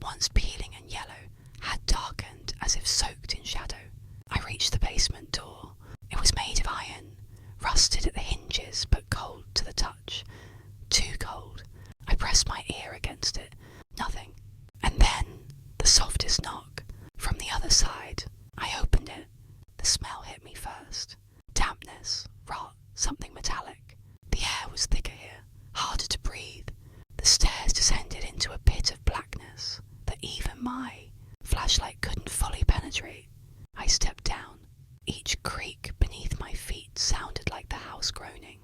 once peeling and yellow, had darkened as if soaked in shadow. I reached the basement door. It was made of iron, rusted at the hinges but cold to the touch. Too cold. I pressed my ear against it. Nothing. And then the softest knock. From the other side. I opened it. The smell hit me first. Dampness, rot, something metallic. The air was thicker here, harder to breathe. The stairs descended into a pit of blackness that even my flashlight couldn't fully penetrate. I stepped down. Each creak beneath my feet sounded like the house groaning,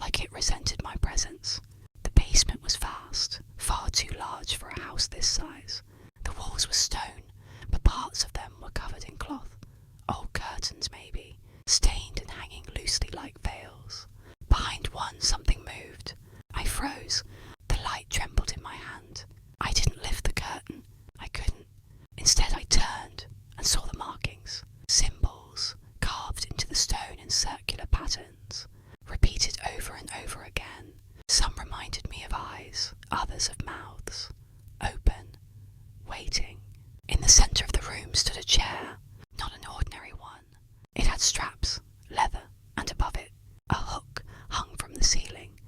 like it resented my presence. The basement was vast, far too large for a house this size. The walls were stone, but parts of them were covered in cloth. Old curtains, maybe, stained and hanging loosely like veils. Behind one, something moved. I froze. The light trembled in my hand. I didn't lift the curtain. I couldn't. Instead, I turned and saw the markings. Symbols, carved into the stone in circular patterns, repeated over and over again. Some reminded me of eyes, others of mouths. Open, waiting. In the centre of the room stood a chair, not an ordinary one. It had straps, leather, and above it, a hook hung from the ceiling.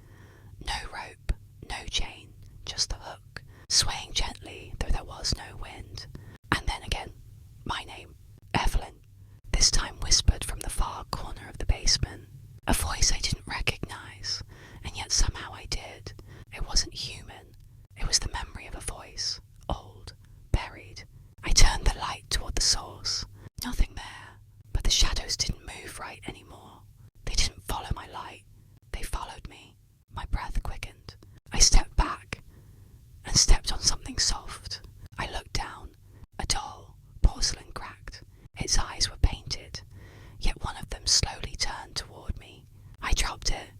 No rope, no chain, just the hook, swaying gently though there was no wind. And then again, my name, Evelyn, this time whispered from the far corner of the basement. A voice I didn't recognise, and yet somehow I did. It wasn't human. It was the memory of a voice, old, buried. I turned the light toward the source. Nothing there, but the shadows didn't move right anymore. They didn't follow my light. They followed me. My breath quickened. I stepped back and stepped on something soft. I looked down. A doll, porcelain cracked. Its eyes were painted, yet one of them slowly turned toward me. I dropped it.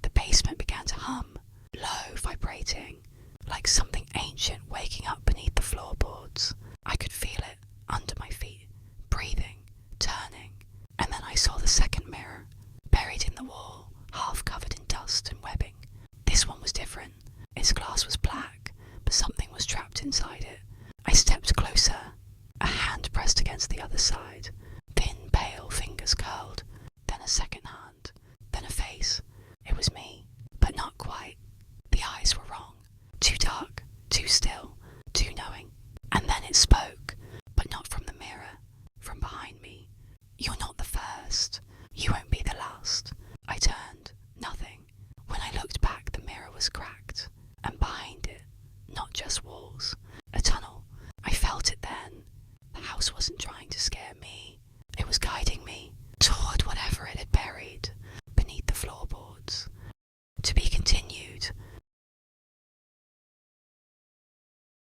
The basement began to hum, low, vibrating, like something ancient waking up beneath the floorboards. I could feel it under my feet, breathing, turning, and then I saw the second mirror, buried in the wall, half covered in dust and webbing. This one was different. Its glass was black, but something was trapped inside it. I stepped closer. A hand pressed against the other side. Thin, pale fingers curled. Then a second hand. Then a face. It was me, but not quite. The eyes were wrong. Too dark, too still, too knowing. And then it spoke, but not from the mirror, from behind me. You're not the first. You won't be the last. I turned. Nothing. When I looked back, the mirror was cracked. And behind it, not just walls, a tunnel. I felt it then. The house wasn't trying to scare